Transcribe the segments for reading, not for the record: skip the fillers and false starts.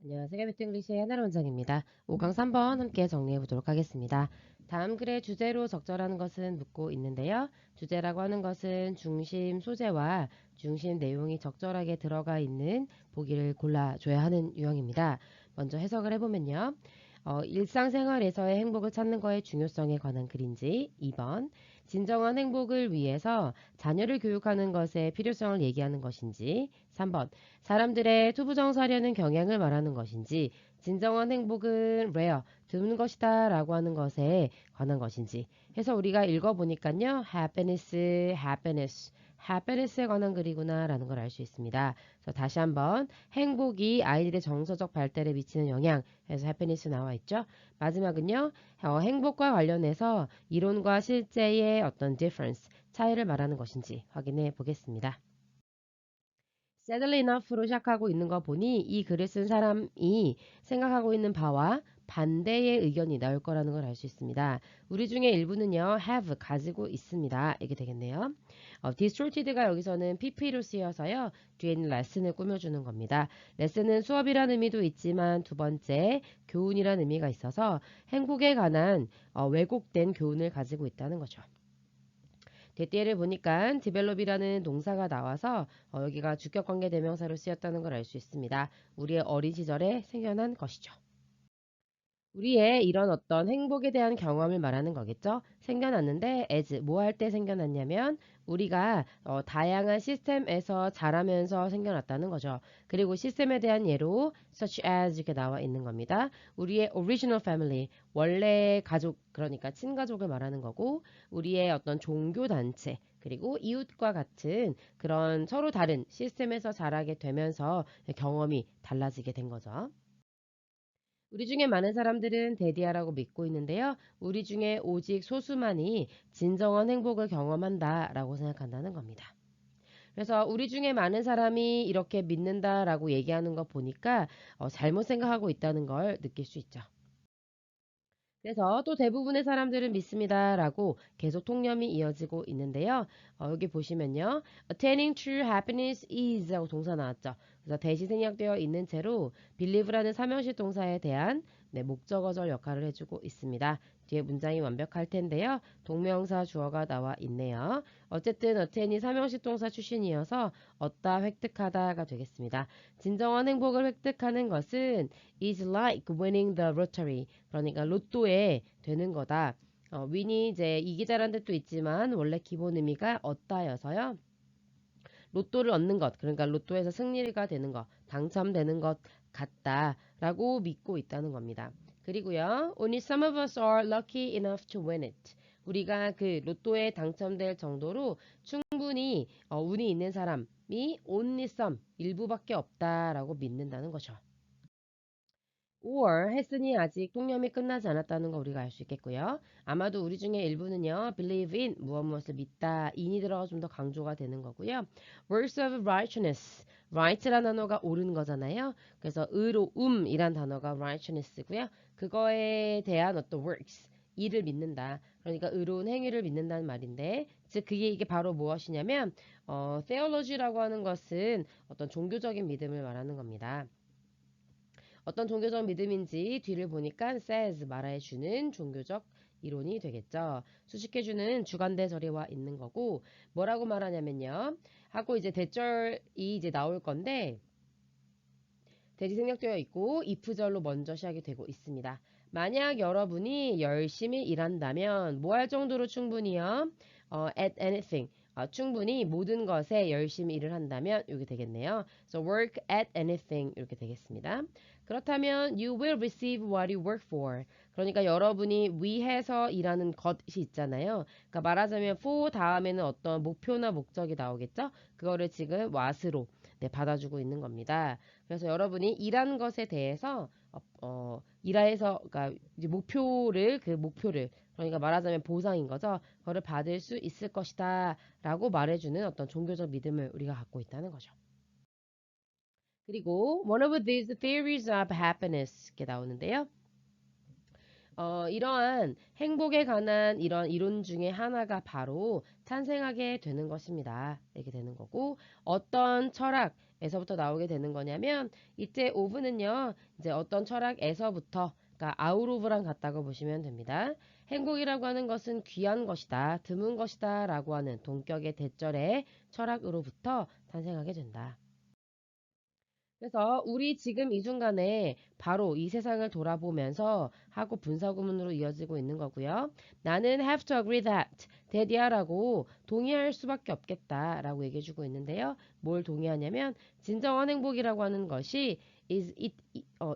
안녕하세요. 배트잉글리시의 하나로 원장입니다. 5강 3번 함께 정리해 보도록 하겠습니다. 다음 글의 주제로 적절한 것은 묻고 있는데요. 주제라고 하는 것은 중심 소재와 중심 내용이 적절하게 들어가 있는 보기를 골라줘야 하는 유형입니다. 먼저 해석을 해보면요. 일상생활에서의 행복을 찾는 것의 중요성에 관한 글인지 2번 진정한 행복을 위해서 자녀를 교육하는 것의 필요성을 얘기하는 것인지 3번 사람들의 투부정사하려는 경향을 말하는 것인지 진정한 행복은 rare, 드문 것이다 라고 하는 것에 관한 것인지 해서 우리가 읽어보니까요. happiness에 관한 글이구나 라는 걸 알 수 있습니다. 그래서 다시 한번 행복이 아이들의 정서적 발달에 미치는 영향 해서 happiness 나와 있죠. 마지막은요. 행복과 관련해서 이론과 실제의 어떤 difference, 차이를 말하는 것인지 확인해 보겠습니다. sadly enough로 시작하고 있는 거 보니 이 글을 쓴 사람이 생각하고 있는 바와 반대의 의견이 나올 거라는 걸 알 수 있습니다. 우리 중에 일부는요, have, 가지고 있습니다. 이게 되겠네요. distorted가 여기서는 pp로 쓰여서요, 뒤에는 lesson을 꾸며주는 겁니다. lesson은 수업이라는 의미도 있지만 두 번째, 교훈이라는 의미가 있어서 행복에 관한 왜곡된 교훈을 가지고 있다는 거죠. 대띠를 보니까 develop이라는 동사가 나와서 여기가 주격관계 대명사로 쓰였다는 걸 알 수 있습니다. 우리의 어린 시절에 생겨난 것이죠. 우리의 이런 어떤 행복에 대한 경험을 말하는 거겠죠. 생겨났는데 as 뭐 할 때 생겨났냐면 우리가 다양한 시스템에서 자라면서 생겨났다는 거죠. 그리고 시스템에 대한 예로 such as 이렇게 나와 있는 겁니다. 우리의 original family 원래 가족 그러니까 친가족을 말하는 거고 우리의 어떤 종교 단체 그리고 이웃과 같은 그런 서로 다른 시스템에서 자라게 되면서 경험이 달라지게 된 거죠. 우리 중에 많은 사람들은 데디아라고 믿고 있는데요. 우리 중에 오직 소수만이 진정한 행복을 경험한다라고 생각한다는 겁니다. 그래서 우리 중에 많은 사람이 이렇게 믿는다라고 얘기하는 거 보니까 잘못 생각하고 있다는 걸 느낄 수 있죠. 그래서 또 대부분의 사람들은 믿습니다라고 계속 통념이 이어지고 있는데요. 여기 보시면요. Attaining true happiness is 하고 동사 나왔죠. 그래서 대시 생략되어 있는 채로 believe라는 삼형식 동사에 대한 목적어절 역할을 해주고 있습니다. 뒤에 문장이 완벽할 텐데요. 동명사 주어가 나와 있네요. 어쨌든 attain이 삼형식 동사 출신이어서 얻다 획득하다가 되겠습니다. 진정한 행복을 획득하는 것은 is like winning the lottery. 그러니까 로또에 되는 거다. 윈이 이제 이기자라는 뜻도 있지만 원래 기본 의미가 얻다여서요. 로또를 얻는 것, 그러니까 로또에서 승리가 되는 것, 당첨되는 것 같다라고 믿고 있다는 겁니다. 그리고요, only some of us are lucky enough to win it. 우리가 그 로또에 당첨될 정도로 충분히 운이 있는 사람이 only some, 일부밖에 없다라고 믿는다는 거죠. or 했으니 아직 통념이 끝나지 않았다는 거 우리가 알 수 있겠고요. 아마도 우리 중에 일부는요. believe in 무엇 무엇을 믿다 in이 들어가 좀 더 강조가 되는 거고요. works of righteousness right라는 단어가 옳은 거잖아요. 그래서 의로움이란 단어가 righteousness고요. 그거에 대한 어떤 works 일을 믿는다. 그러니까 의로운 행위를 믿는다는 말인데 즉 그게 이게 바로 무엇이냐면 theology라고 하는 것은 어떤 종교적인 믿음을 말하는 겁니다. 어떤 종교적 믿음인지 뒤를 보니까 says 말해주는 종교적 이론이 되겠죠. 수식해주는 주관대절이와 있는 거고 뭐라고 말하냐면요. 하고 이제 대절이 이제 나올 건데 대지 생략되어 있고 if절로 먼저 시작이 되고 있습니다. 만약 여러분이 열심히 일한다면 뭐 할 정도로 충분히요? at anything. 충분히 모든 것에 열심히 일을 한다면 이렇게 되겠네요. So work at anything 이렇게 되겠습니다. 그렇다면 you will receive what you work for. 그러니까 여러분이 위해서 일하는 것이 있잖아요. 그러니까 말하자면 for 다음에는 어떤 목표나 목적이 나오겠죠? 그거를 지금 what으로 받아주고 있는 겁니다. 그래서 여러분이 일하는 것에 대해서 일해서 그러니까 이제 목표를 그러니까 말하자면 보상인 거죠. 그거를 받을 수 있을 것이다라고 말해주는 어떤 종교적 믿음을 우리가 갖고 있다는 거죠. 그리고 one of these theories of happiness 이렇게 나오는데요. 이러한 행복에 관한 이런 이론 중에 하나가 바로 탄생하게 되는 것입니다. 이렇게 되는 거고 어떤 철학 에서부터 나오게 되는 거냐면 이때 of는요 이제 어떤 철학에서부터 그러니까 out of랑 같다고 보시면 됩니다. 행복이라고 하는 것은 귀한 것이다, 드문 것이다 라고 하는 동격의 대절의 철학으로부터 탄생하게 된다. 그래서 우리 지금 이 순간에 바로 이 세상을 돌아보면서 하고 분사구문으로 이어지고 있는 거고요. 나는 have to agree that이야라고 동의할 수밖에 없겠다라고 얘기해주고 있는데요. 뭘 동의하냐면 진정한 행복이라고 하는 것이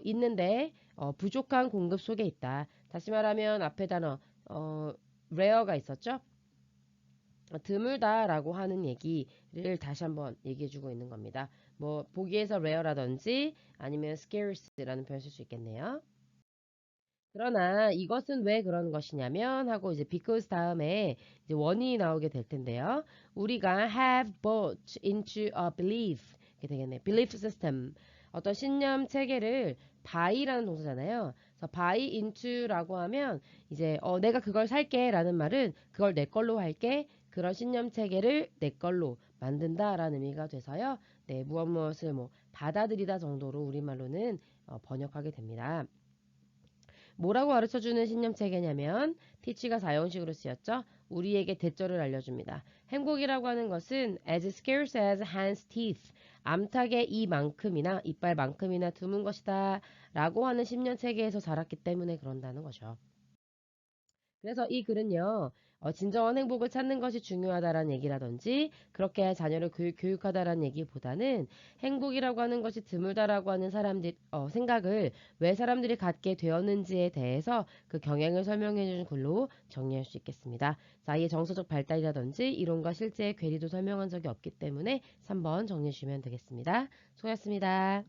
있는데 부족한 공급 속에 있다. 다시 말하면 앞에 단어 rare가 있었죠. 드물다라고 하는 얘기를 다시 한번 얘기해주고 있는 겁니다. 뭐 보기에서 rare라든지 아니면 scarce라는 표현을 쓸 수 있겠네요. 그러나 이것은 왜 그런 것이냐면 하고 이제 because 다음에 이제 원인이 나오게 될 텐데요. 우리가 have bought into a belief 이렇게 되겠네요. belief system 어떤 신념 체계를 buy라는 동사잖아요. 그래서 buy into라고 하면 이제 내가 그걸 살게라는 말은 그걸 내 걸로 할게 그런 신념 체계를 내 걸로 만든다라는 의미가 돼서요. 네, 무엇을 뭐 받아들이다 정도로 우리말로는 번역하게 됩니다. 뭐라고 가르쳐주는 신념 체계냐면 teach가 사형식으로 쓰였죠. 우리에게 대절을 알려줍니다. 행복이라고 하는 것은 as scarce as hand's teeth 암탉의 이만큼이나 이빨만큼이나 드문 것이다 라고 하는 신념 체계에서 자랐기 때문에 그런다는 거죠. 그래서 이 글은요, 진정한 행복을 찾는 것이 중요하다라는 얘기라든지, 그렇게 자녀를 교육하다라는 얘기보다는 행복이라고 하는 것이 드물다라고 하는 사람들, 생각을 왜 사람들이 갖게 되었는지에 대해서 그 경향을 설명해 준 글로 정리할 수 있겠습니다. 자, 이의 정서적 발달이라든지 이론과 실제의 괴리도 설명한 적이 없기 때문에 3번 정리해 주시면 되겠습니다. 수고하셨습니다.